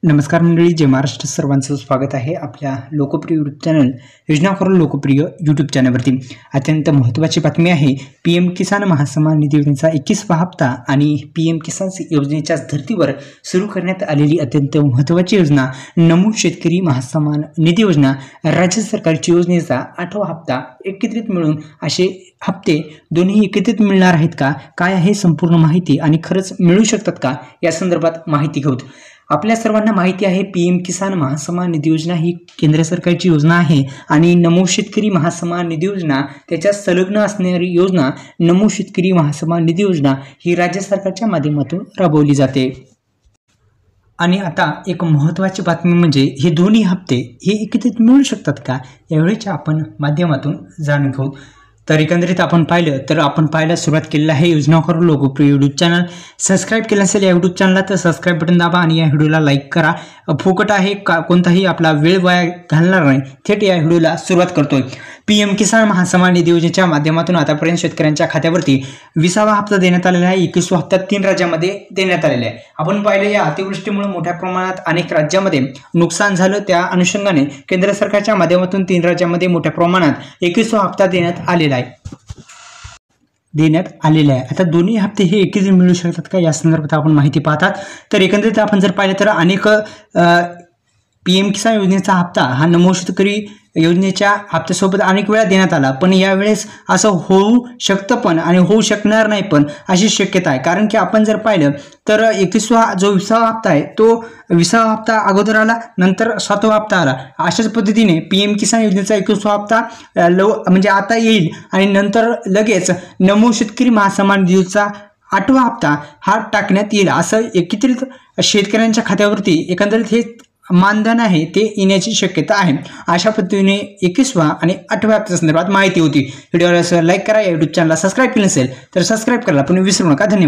नमस्कार मंडळी, जय महाराष्ट्र. सर्वांचं स्वागत आहे आपल्या लोकप्रिय यूट्यूब चॅनल योजना करून लोकप्रिय यूट्यूब चॅनलवरती. अत्यंत महत्त्वाची बातमी आहे. PM किसान महासन्मान निधी योजनेचा 21वा हप्ता आणि PM किसान योजनेच्या धर्तीवर सुरू करण्यात आलेली अत्यंत महत्त्वाची योजना नमो शेतकरी महासन्मान निधी योजना राज्य सरकारची योजनेचा 8वा हप्ता एकत्रित मिळून असे हप्ते दोन्ही एकत्रित मिळणार आहेत का? काय आहे संपूर्ण माहिती आणि खरंच मिळू शकतात का? या संदर्भात माहिती घेऊत. आपल्या सर्वांना माहिती आहे PM किसान महासन्मान निधी योजना ही केंद्र सरकारची योजना आहे आणि नमो शेतकरी महासन्मान निधी योजना त्याच्या संलग्न असणारी योजना नमो शेतकरी महासन्मान निधी योजना ही राज्य सरकारच्या माध्यमातून राबवली जाते. आणि आता एक महत्त्वाची बातमी म्हणजे हे दोन्ही हप्ते हे एकत्रित मिळू शकतात का, यावेळेच्या आपण माध्यमातून जाणून घेऊ. तर एकंदरीत आपण पाहायला सुरुवात केलेली आहे योजना करून लोकप्रिय यूट्यूब चॅनल. सबस्क्राईब केलं असेल या यूट्यूब चॅनलला तर सबस्क्राईब बटन दाबा आणि या व्हिडिओला लाईक करा. फुकट आहे, कोणताही आपला वेळ वाया घालणार नाही. थेट या व्हिडिओला सुरुवात करतोय. PM किसान महासन्मान निधी योजनेच्या माध्यमातून आतापर्यंत शेतकऱ्यांच्या खात्यावरती 20वा हप्ता देण्यात आलेला आहे. 21वा हप्ता 3 राज्यामध्ये देण्यात आलेला आहे. आपण पाहिलं या अतिवृष्टीमुळे मोठ्या प्रमाणात अनेक राज्यामध्ये नुकसान झालं. त्या अनुषंगाने केंद्र सरकारच्या माध्यमातून 3 राज्यामध्ये मोठ्या प्रमाणात 21वा हप्ता देण्यात आलेला आहे. आता दोन्ही हप्ते हे एकत्रित मिळू शकतात का, या संदर्भात आपण माहिती पाहतात. तर एकंदरीत आपण जर पाहिलं तर अनेक PM किसान योजनेचा हप्ता हा नमो शेतकरी योजनेच्या हप्त्यासोबत अनेक वेळा देण्यात आला, पण यावेळेस असं होऊ शकतं पण आणि होऊ शकणार नाही पण अशी शक्यता आहे. कारण की आपण जर पाहिलं तर 21वा जो 20वा हप्ता आहे तो 20वा हप्ता अगोदर आला, नंतर 7वा हप्ता आला. अशाच पद्धतीने PM किसान योजनेचा 21वा हप्ता म्हणजे आता येईल आणि नंतर लगेच नमो शेतकरी महासन्मान निधीचा 8वा हप्ता हा टाकण्यात येईल. असं एकत्रित शेतकऱ्यांच्या खात्यावरती एकंदरीत हे मानधन आहे ते येण्याची शक्यता आहे. अशा पद्धतीने 21वा आणि 8व्या हप्त्या संदर्भात माहिती होती. व्हिडिओला लाईक करा, या यूट्यूब चॅनलला सबस्क्राईब केलं नसेल तर सबस्क्राईब करायला पण विसरू नका. धन्यवाद.